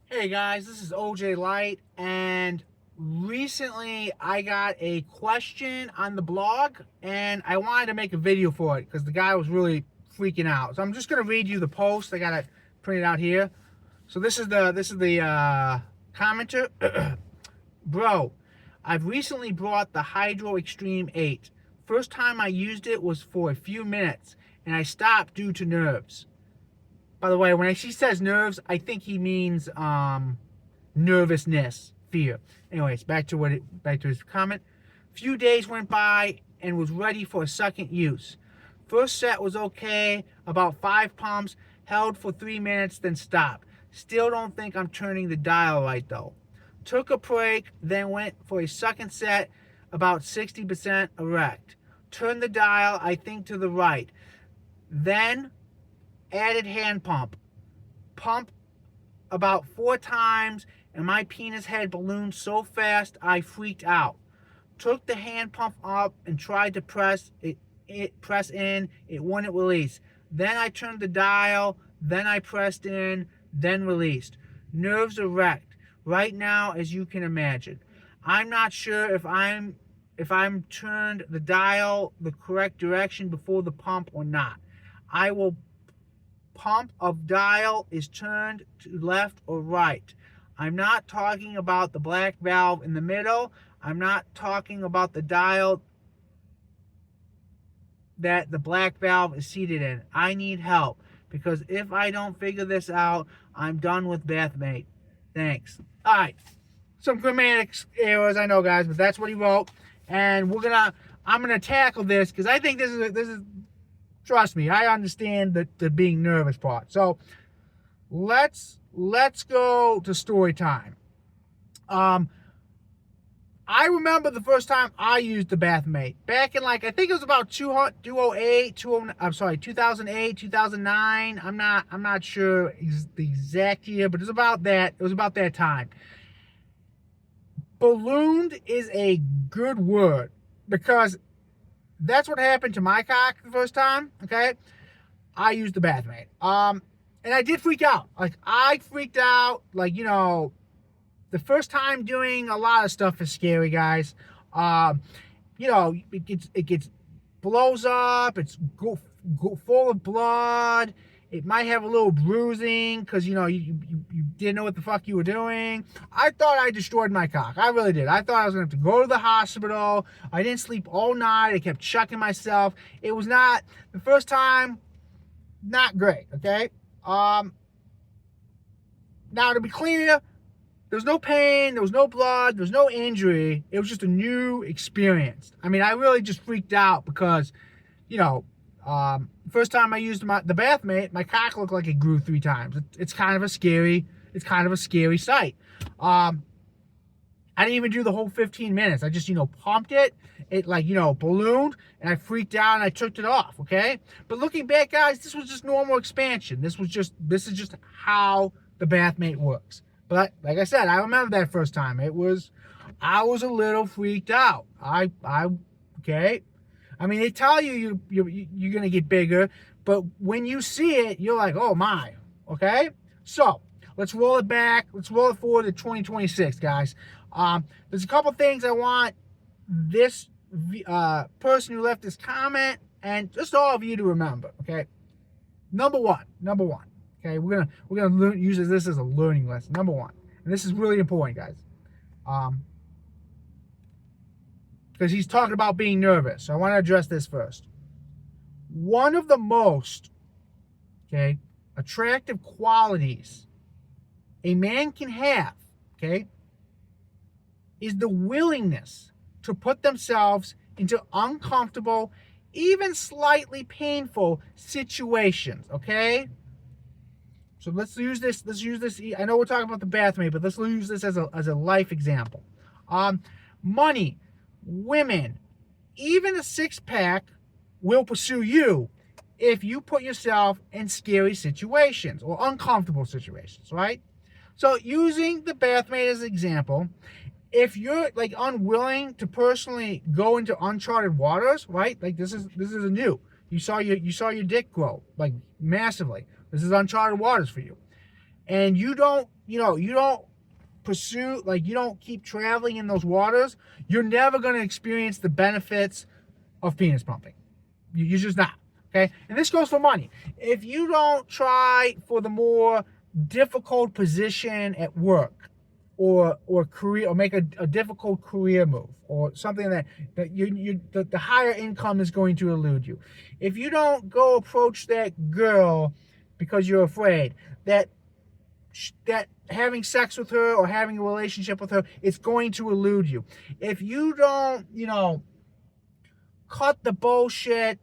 Hey guys, this is OJ Light, and recently I got a question on the blog, and I wanted to make a video for it because the guy was really freaking out. So I'm just gonna read you the post. I got it printed out here. So this is the commenter. Bro, I've recently bought the Hydro Extreme 8. First time I used it was for a few minutes, and I stopped due to nerves. By the way, when he says nerves, I think he means nervousness, fear. Anyways, back to his comment. Few days went by and was ready for a second use. First set was okay, about 5 pumps, held for 3 minutes, then stopped. Still don't think I'm turning the dial right though. Took a break, then went for a second set, about 60% erect. Turned the dial, I think, to the right. Then added hand pump. Pump about 4 times and my penis head ballooned so fast I freaked out. Took the hand pump up and tried to press in, it wouldn't release. Then I turned the dial, then I pressed in, then released. Nerves are wrecked right now, as you can imagine. I'm not sure if I'm turned the dial the correct direction before the pump or not. I will pump of dial is turned to left or right. I'm not talking about the black valve in the middle. I'm not talking about the dial that the black valve is seated in. I need help because if I don't figure this out, I'm done with Bathmate. Thanks. All right. Some grammatic errors, I know, guys, but that's what he wrote. And I'm gonna tackle this because I think this is. Trust me, I understand the being nervous part. So let's go to story time. I remember the first time I used the Bathmate back in, like, I think it was about 2008, 2009. I'm not sure the exact year, but it was about that time. Ballooned is a good word because that's what happened to my cock the first time, okay? I used the Bathmate. And I did freak out. I freaked out. The first time doing a lot of stuff is scary, guys. It gets blows up. It's full of blood. It might have a little bruising because, you didn't know what the fuck you were doing. I thought I destroyed my cock. I really did. I thought I was going to have to go to the hospital. I didn't sleep all night. I kept chucking myself. It was not, the first time, not great, okay? Now, to be clear, there was no pain, there was no blood, there was no injury. It was just a new experience. I mean, I really just freaked out because, first time I used the Bathmate, my cock looked like it grew 3 times. It's kind of a scary sight. I didn't even do the whole 15 minutes. I just, pumped it. It ballooned, and I freaked out and I took it off, okay? But looking back, guys, this was just normal expansion. This is just how the Bathmate works. But like I said, I remember that first time. I was a little freaked out. Okay? I mean, they tell you you're going to get bigger, but when you see it, you're like, oh my, okay? So, let's roll it back. Let's roll it forward to 2026, guys. There's a couple things I want this person who left this comment and just all of you to remember, okay? Number one. Okay, we're gonna use this as a learning lesson. Number one, and this is really important, guys. Because he's talking about being nervous. So I want to address this first. One of the most, attractive qualities a man can have, is the willingness to put themselves into uncomfortable, even slightly painful situations, okay? So let's use this. I know we're talking about the Bathmate, but let's use this as a life example. Money, women, even a 6-pack will pursue you if you put yourself in scary situations or uncomfortable situations, right? So using the Bathmate as an example, if you're unwilling to personally go into uncharted waters, right? Like this is a new. You saw your dick grow massively. This is uncharted waters for you. and you don't, you don't pursue, like you don't keep traveling in those waters, you're never going to experience the benefits of penis pumping. You're just not. Okay, and this goes for money. If you don't try for the more difficult position at work, or career, or make a difficult career move, or something that the higher income is going to elude you. If you don't go approach that girl because you're afraid that having sex with her or having a relationship with her, it's going to elude you. If you don't, cut the bullshit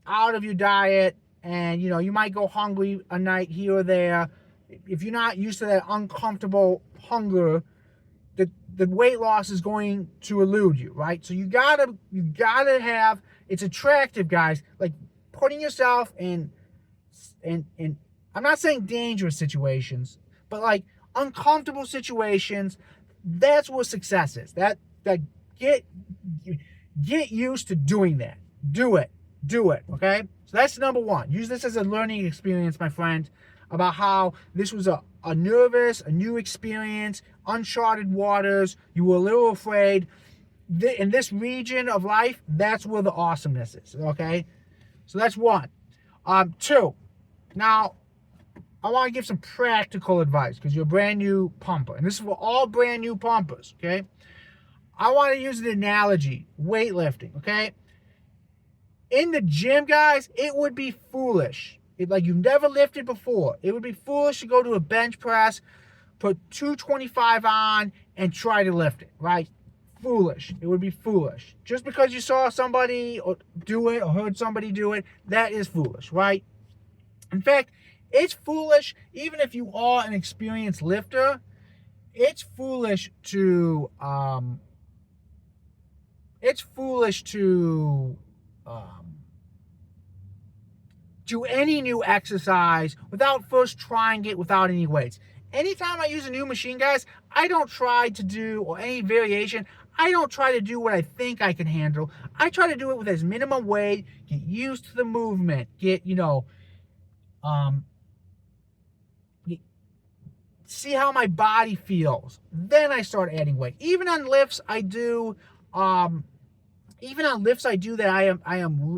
out of your diet, and you might go hungry a night here or there, if you're not used to that uncomfortable hunger, the weight loss is going to elude you, right? So you gotta have, it's attractive, guys, like putting yourself in I'm not saying dangerous situations, but like uncomfortable situations. That's what success is. That get used to doing that. Do it, okay? So that's number one. Use this as a learning experience, my friend, about how this was a nervous, a new experience, uncharted waters. You were a little afraid. In this region of life, that's where the awesomeness is, okay? So that's one. Two, now, I want to give some practical advice because you're a brand new pumper. And this is for all brand new pumpers, okay? I want to use an analogy, weightlifting, okay? In the gym, guys, it would be foolish. Like you've never lifted before. It would be foolish to go to a bench press, put 225 on, and try to lift it, right? Foolish. It would be foolish. Just because you saw somebody do it or heard somebody do it, that is foolish, right? In fact, it's foolish, even if you are an experienced lifter, it's foolish to do any new exercise without first trying it without any weights. Anytime I use a new machine, guys, I don't try to do, or any variation, I don't try to do what I think I can handle. I try to do it with as minimum weight, get used to the movement, see how my body feels. Then I start adding weight. Even on lifts, I do that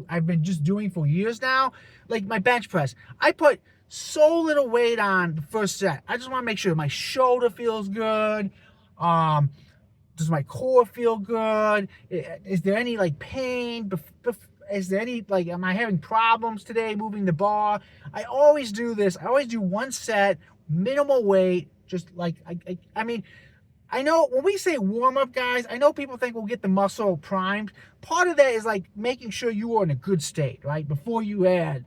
I've been just doing for years now, like my bench press. I put so little weight on the first set. I just want to make sure my shoulder feels good. Does my core feel good? Is there any like pain? Is there any like, am I having problems today moving the bar? I always do this. I always do one set, minimal weight, just like, I mean, I know when we say warm-up, guys, I know people think we'll get the muscle primed. Part of that is like making sure you are in a good state, right? Before you add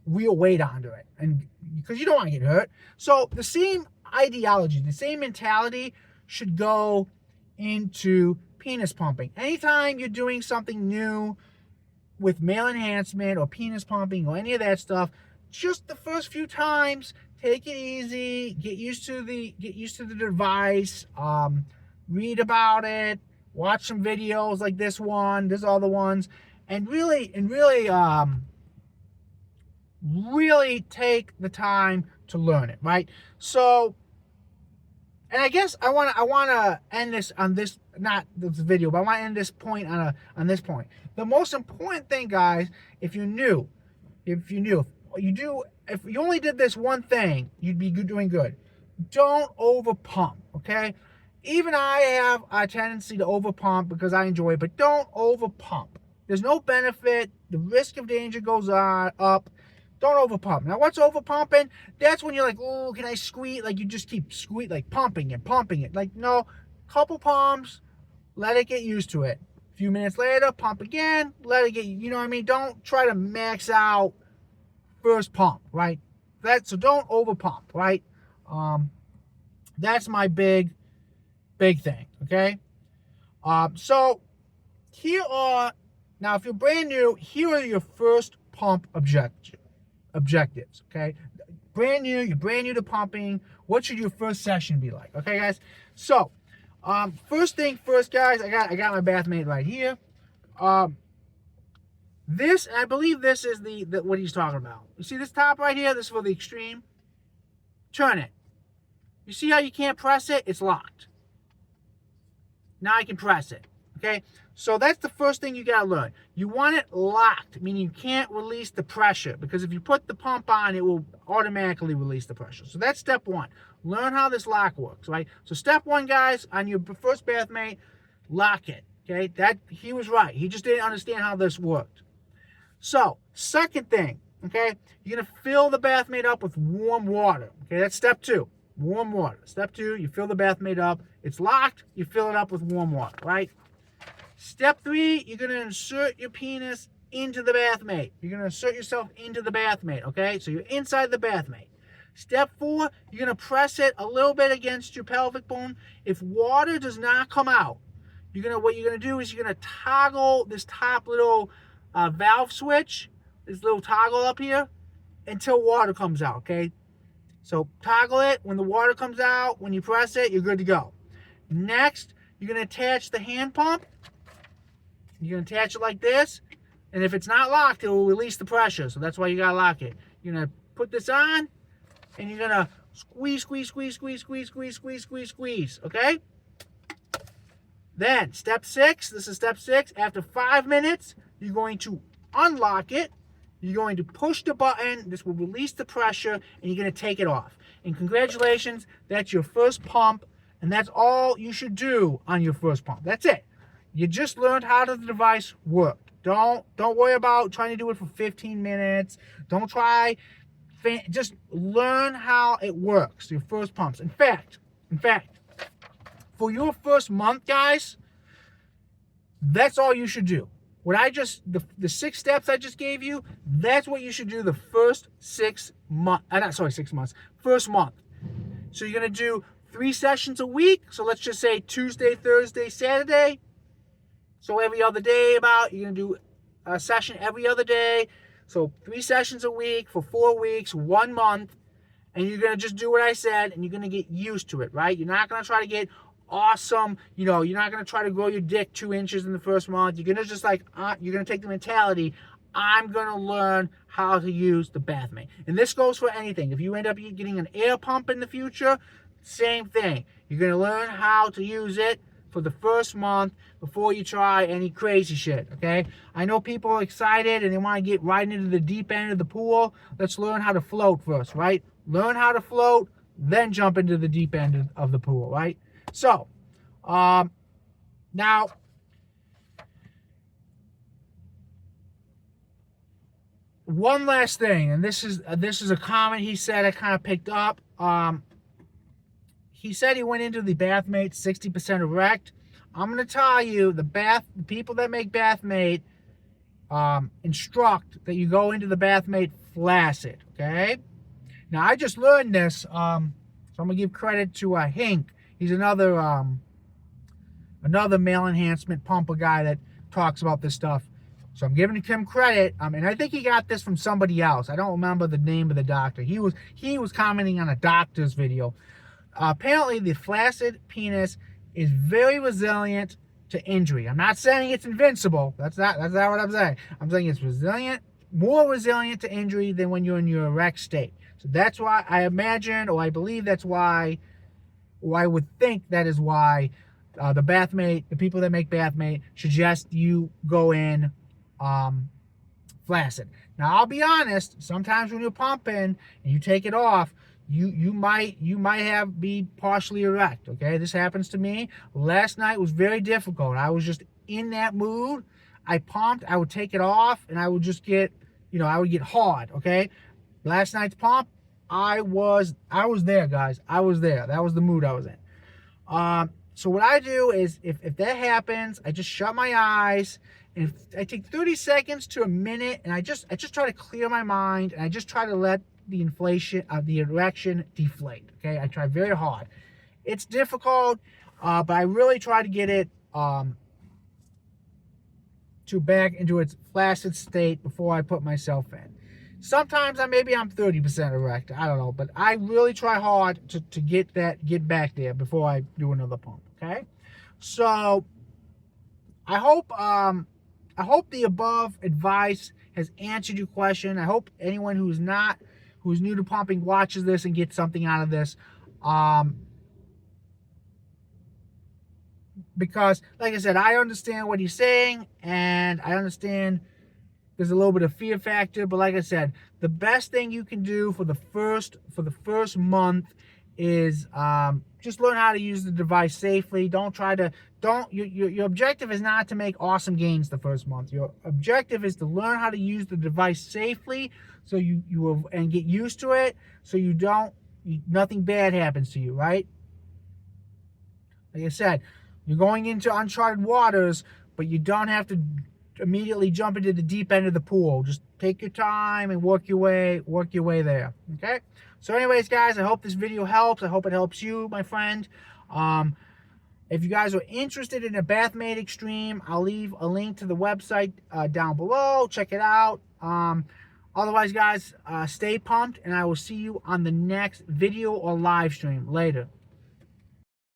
real weight onto it. And because you don't want to get hurt. So the same ideology, the same mentality should go into penis pumping. Anytime you're doing something new with male enhancement or penis pumping or any of that stuff, just the first few times, take it easy, get used to the device, read about it, watch some videos like this one, there's other ones, and really take the time to learn it, right? So, and I guess I want to end this on this, not this video, but I want to end this point on this point. The most important thing, guys, if you only did this one thing, you'd be doing good. Don't over pump, okay? Even I have a tendency to over pump because I enjoy it, but don't over pump. There's no benefit. The risk of danger goes up. Don't over pump. Now, what's over pumping? That's when you're like, oh, can I squeeze? Like you just keep like pumping it. Like, no, couple pumps, let it get used to it. A few minutes later, pump again, let it get, you know what I mean? Don't try to max out first pump, right? So don't over pump, right? That's my big thing, okay? So now if you're brand new, here are your first pump objectives, okay? You're brand new to pumping. What should your first session be like? Okay, guys? So, first thing first, guys, I got my Bathmate right here. This, I believe this is the what he's talking about. You see this top right here? This is for the Extreme. Turn it. You see how you can't press it? It's locked. Now I can press it. Okay? So that's the first thing you got to learn. You want it locked, meaning you can't release the pressure, because if you put the pump on, it will automatically release the pressure. So that's step one. Learn how this lock works, right? So step one, guys, on your first Bathmate, lock it. Okay? That he was right. He just didn't understand how this worked. So, second thing, okay, you're going to fill the Bathmate up with warm water. Okay, that's step two. Warm water. Step two, you fill the Bathmate up. It's locked. You fill it up with warm water, right? Step three, you're going to insert your penis into the Bathmate. You're going to insert yourself into the Bathmate, okay? So you're inside the Bathmate. Step four, you're going to press it a little bit against your pelvic bone. If water does not come out, what you're going to do is you're going to toggle this top little valve switch, this little toggle up here, until water comes out, okay? So toggle it. When the water comes out, when you press it, you're good to go. Next, you're going to attach the hand pump. You're going to attach it like this. And if it's not locked, it will release the pressure. So that's why you got to lock it. You're going to put this on, and you're going to squeeze, squeeze, squeeze, squeeze, squeeze, squeeze, squeeze, squeeze, squeeze, okay? Then, step six, this is step six. After 5 minutes, you're going to unlock it. You're going to push the button. This will release the pressure, and you're going to take it off. And congratulations, that's your first pump, and that's all you should do on your first pump. That's it. You just learned how the device worked. Don't worry about trying to do it for 15 minutes. Don't try. Just learn how it works, your first pumps. In fact, for your first month, guys, that's all you should do. The 6 steps I just gave you, that's what you should do the first 6 months. First month. So you're going to do 3 sessions a week. So let's just say Tuesday, Thursday, Saturday. So every other day you're going to do a session every other day. So 3 sessions a week for 4 weeks, 1 month. And you're going to just do what I said, and you're going to get used to it, right? You're not going to try to get awesome, you're not going to try to grow your dick 2 inches in the first month. You're going to just you're going to take the mentality, I'm going to learn how to use the Bathmate. And this goes for anything. If you end up getting an air pump in the future, same thing. You're going to learn how to use it for the first month before you try any crazy shit, okay? I know people are excited and they want to get right into the deep end of the pool. Let's learn how to float first, right? Learn how to float, then jump into the deep end of the pool, right? So, now, one last thing, and this is a comment he said I kind of picked up. He said he went into the Bathmate 60% erect. I'm going to tell you, the people that make Bathmate instruct that you go into the Bathmate flaccid, okay? Now, I just learned this, so I'm going to give credit to Hink. He's another male enhancement pumper guy that talks about this stuff. So I'm giving him credit. And I think he got this from somebody else. I don't remember the name of the doctor. He was commenting on a doctor's video. Apparently, the flaccid penis is very resilient to injury. I'm not saying it's invincible. That's not what I'm saying. I'm saying it's resilient, more resilient to injury than when you're in your erect state. So that's why I imagine, or I believe that's why, or I would think that is why the people that make Bathmate suggest you go in flaccid. Now, I'll be honest, sometimes when you're pumping and you take it off, you might be partially erect, okay? This happens to me. Last night was very difficult. I was just in that mood. I pumped, I would take it off, and I would just get, I would get hard, okay? Last night's pump, I was there, guys. I was there. That was the mood I was in. So what I do is, if that happens, I just shut my eyes, and I take 30 seconds to a minute, and I just try to clear my mind, and I just try to let the erection deflate, okay? I try very hard. It's difficult, but I really try to get it to back into its flaccid state before I put myself in. Sometimes I'm 30% erect. I don't know, but I really try hard to get back there before I do another pump. Okay, so I hope the above advice has answered your question. I hope anyone who's new to pumping watches this and gets something out of this. Because, like I said, I understand what he's saying, and I understand there's a little bit of fear factor. But like I said, the best thing you can do for the first month is just learn how to use the device safely. Don't try to your objective is not to make awesome gains the first month. Your objective is to learn how to use the device safely, so and get used to it, so nothing bad happens to you, right? Like I said, you're going into uncharted waters, but you don't have to immediately jump into the deep end of the pool. Just take your time and work your way there. Okay? So anyways, guys, I hope this video helps. I hope it helps you, my friend. If you guys are interested in a Bathmate Extreme, I'll leave a link to the website down below. Check it out. Otherwise, guys, stay pumped, and I will see you on the next video or live stream. Later.